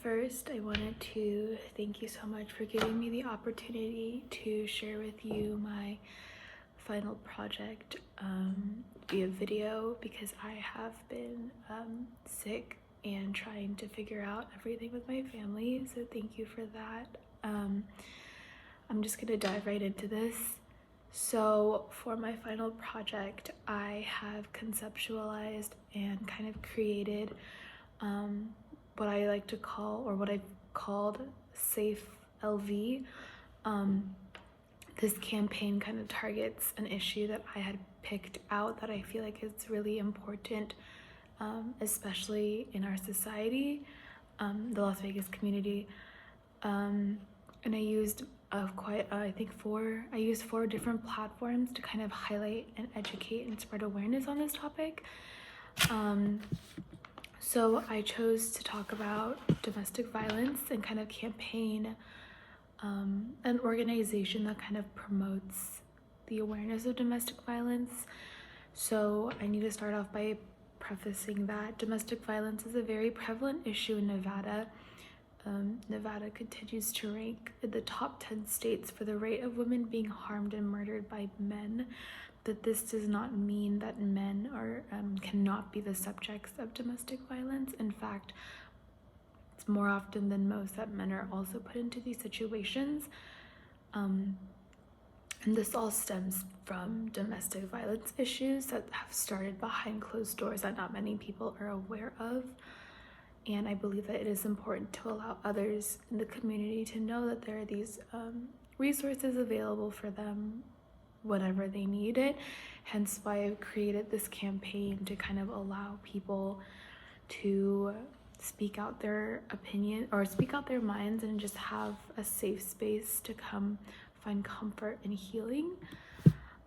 First, I wanted to thank you so much for giving me the opportunity to share with you my final project via video, because I have been sick and trying to figure out everything with my family, so thank you for that. I'm just gonna dive right into this. So for my final project, I have conceptualized and kind of created what I like to call, or what I've called, Safe LV. This campaign kind of targets an issue that I had picked out that I feel like is really important, especially in our society, the Las Vegas community. And I used I used 4 different platforms to kind of highlight and educate and spread awareness on this topic. So I chose to talk about domestic violence and kind of campaign an organization that kind of promotes the awareness of domestic violence. So I need to start off by prefacing that domestic violence is a very prevalent issue in Nevada. Nevada continues to rank in the top 10 states for the rate of women being harmed and murdered by men. But this does not mean that men cannot be the subjects of domestic violence. In fact, it's more often than most that men are also put into these situations. And this all stems from domestic violence issues that have started behind closed doors that not many people are aware of. And I believe that it is important to allow others in the community to know that there are these resources available for them whenever they need it. Hence why I've created this campaign to kind of allow people to speak out their opinion or speak out their minds and just have a safe space to come find comfort and healing.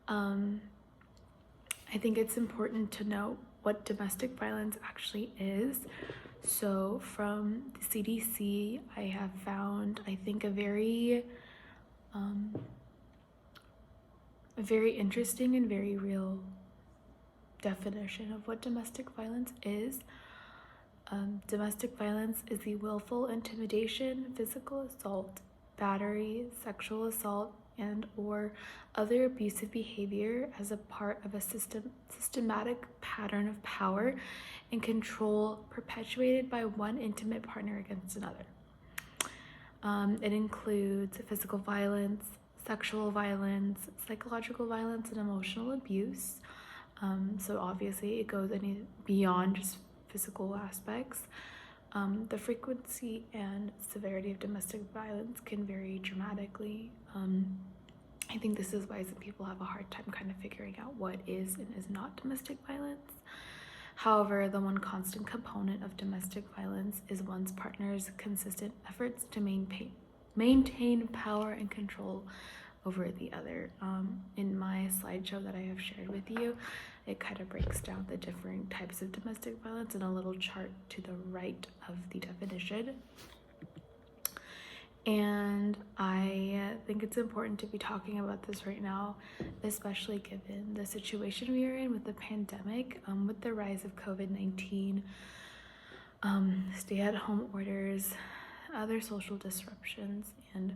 I think it's important to know what domestic violence actually is. So from the CDC, I have found, I think, a very interesting and very real definition of what domestic violence is. Domestic violence is the willful intimidation, physical assault, battery, sexual assault, and or other abusive behavior as a part of a systematic pattern of power and control perpetuated by one intimate partner against another. It includes physical violence, sexual violence, psychological violence, and emotional abuse. So obviously it goes beyond just physical aspects. The frequency and severity of domestic violence can vary dramatically. I think this is why some people have a hard time kind of figuring out what is and is not domestic violence. However, the one constant component of domestic violence is one's partner's consistent efforts to maintain power and control over the other. In my slideshow that I have shared with you, it kind of breaks down the different types of domestic violence in a little chart to the right of the definition. And I think it's important to be talking about this right now, especially given the situation we are in with the pandemic, with the rise of COVID-19, stay-at-home orders, other social disruptions, and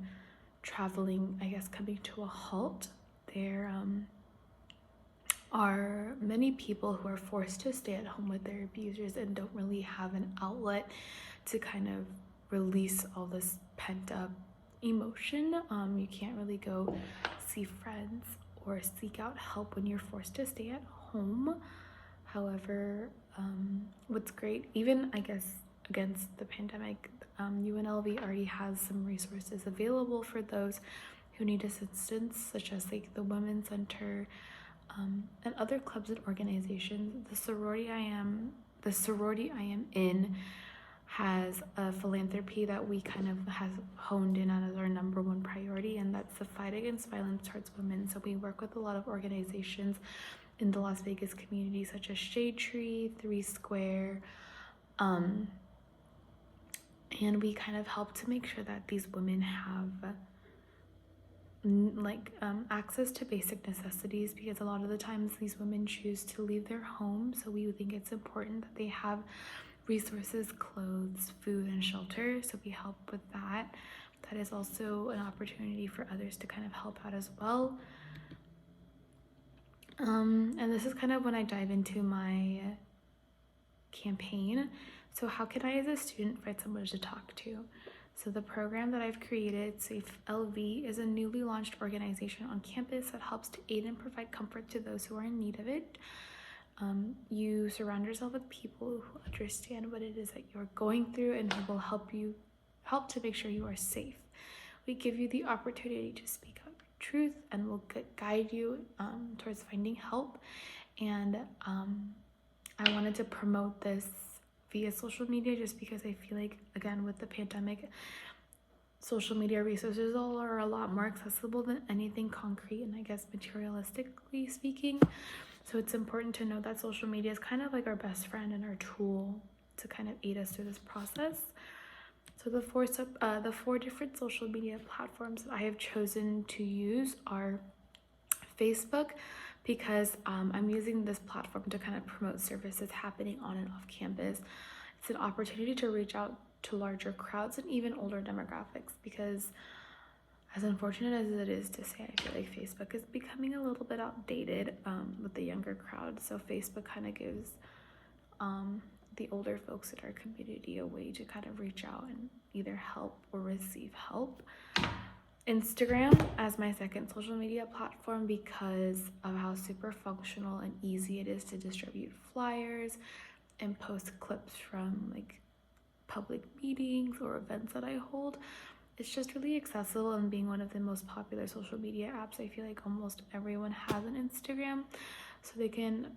traveling, I guess, coming to a halt. There are many people who are forced to stay at home with their abusers and don't really have an outlet to kind of release all this pent-up emotion. You can't really go see friends or seek out help when you're forced to stay at home. However, what's great, even I guess against the pandemic, UNLV already has some resources available for those who need assistance, such as like the Women's Center and other clubs and organizations. The sorority I am in has a philanthropy that we kind of has honed in on as our number 1 priority, and that's the fight against violence towards women. So we work with a lot of organizations in the Las Vegas community, such as Shade Tree, 3 Square, and we kind of help to make sure that these women have access to basic necessities, because a lot of the times these women choose to leave their home. So we think it's important that they have resources, clothes, food, and shelter. So we help with that. That is also an opportunity for others to kind of help out as well. And this is kind of when I dive into my campaign. So how can I, as a student, find someone to talk to? So the program that I've created, Safe LV, is a newly launched organization on campus that helps to aid and provide comfort to those who are in need of it. You surround yourself with people who understand what it is that you're going through and who will help to make sure you are safe. We give you the opportunity to speak out your truth and will guide you towards finding help. And I wanted to promote this via social media just because I feel like, again, with the pandemic, social media resources are a lot more accessible than anything concrete and I guess materialistically speaking. So it's important to know that social media is kind of like our best friend and our tool to kind of aid us through this process. So the four different social media platforms that I have chosen to use are Facebook, because I'm using this platform to kind of promote services happening on and off campus. It's an opportunity to reach out to larger crowds and even older demographics, because as unfortunate as it is to say, I feel like Facebook is becoming a little bit outdated with the younger crowd. So Facebook kind of gives the older folks in our community a way to kind of reach out and either help or receive help. Instagram as my second social media platform because of how super functional and easy it is to distribute flyers and post clips from like public meetings or events that I hold. It's just really accessible, and being one of the most popular social media apps, I feel like almost everyone has an Instagram, so they can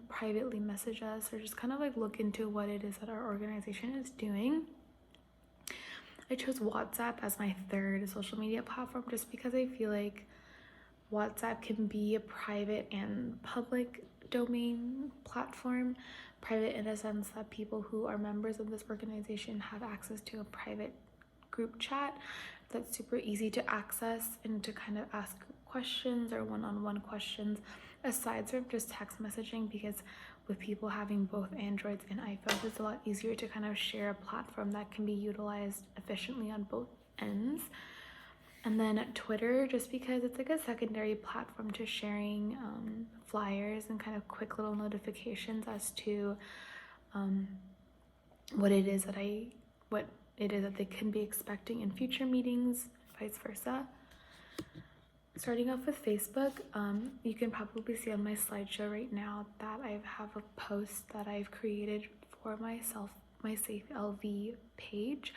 privately message us or just kind of like look into what it is that our organization is doing. I chose WhatsApp as my third social media platform just because I feel like WhatsApp can be a private and public domain platform. Private in a sense that people who are members of this organization have access to a private group chat that's super easy to access and to kind of ask questions or one-on-one questions aside from just text messaging, because with people having both Androids and iPhones, it's a lot easier to kind of share a platform that can be utilized efficiently on both ends. And then Twitter, just because it's like a secondary platform to sharing flyers and kind of quick little notifications as to what it is that they can be expecting in future meetings, vice versa. Starting off with Facebook, you can probably see on my slideshow right now that I have a post that I've created for myself, my Safe LV page.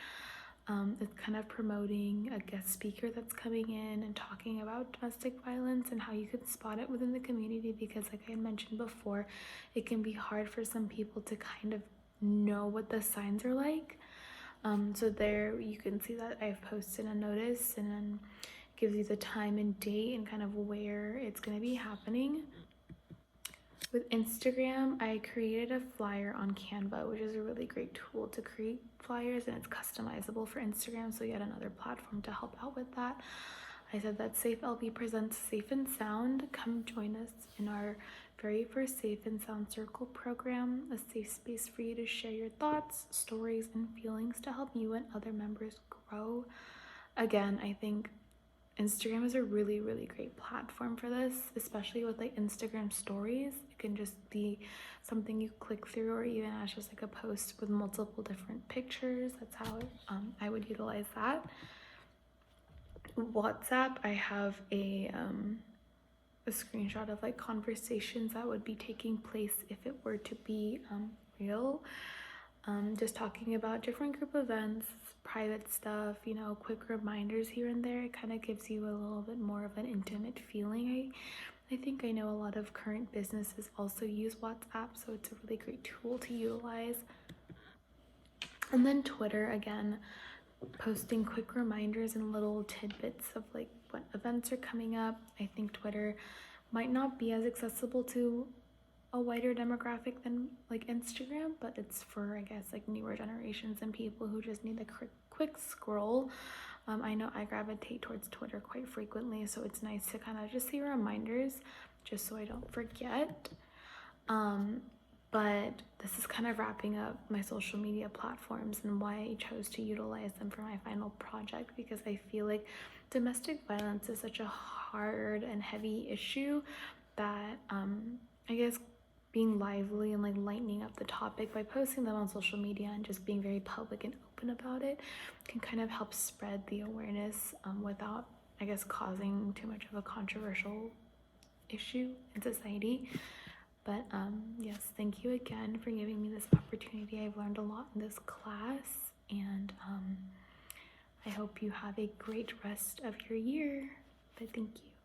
It's kind of promoting a guest speaker that's coming in and talking about domestic violence and how you can spot it within the community, because like I mentioned before, it can be hard for some people to kind of know what the signs are like. So there you can see that I've posted a notice and then gives you the time and date and kind of where it's going to be happening. With Instagram, I created a flyer on Canva, which is a really great tool to create flyers, and it's customizable for Instagram, so yet another platform to help out with that. I said that Safe LB presents Safe and Sound. Come join us in our very first Safe and Sound Circle program, a safe space for you to share your thoughts, stories, and feelings to help you and other members grow. Again, I think Instagram is a really, really great platform for this, especially with like Instagram stories. It can just be something you click through, or even as just like a post with multiple different pictures. That's how I would utilize that. WhatsApp, I have a screenshot of like conversations that would be taking place if it were to be real. Just talking about different group events, private stuff, you know, quick reminders here and there. It kind of gives you a little bit more of an intimate feeling. I think I know a lot of current businesses also use WhatsApp, so it's a really great tool to utilize. And then Twitter, again, posting quick reminders and little tidbits of like what events are coming up. I think Twitter might not be as accessible to a wider demographic than like Instagram, but it's for, I guess, like newer generations and people who just need a quick scroll. I know I gravitate towards Twitter quite frequently, so it's nice to kind of just see reminders just so I don't forget. But this is kind of wrapping up my social media platforms and why I chose to utilize them for my final project, because I feel like domestic violence is such a hard and heavy issue that I guess being lively and like lightening up the topic by posting them on social media and just being very public and open about it can kind of help spread the awareness without, I guess, causing too much of a controversial issue in society. But yes, thank you again for giving me this opportunity. I've learned a lot in this class, and I hope you have a great rest of your year. But thank you.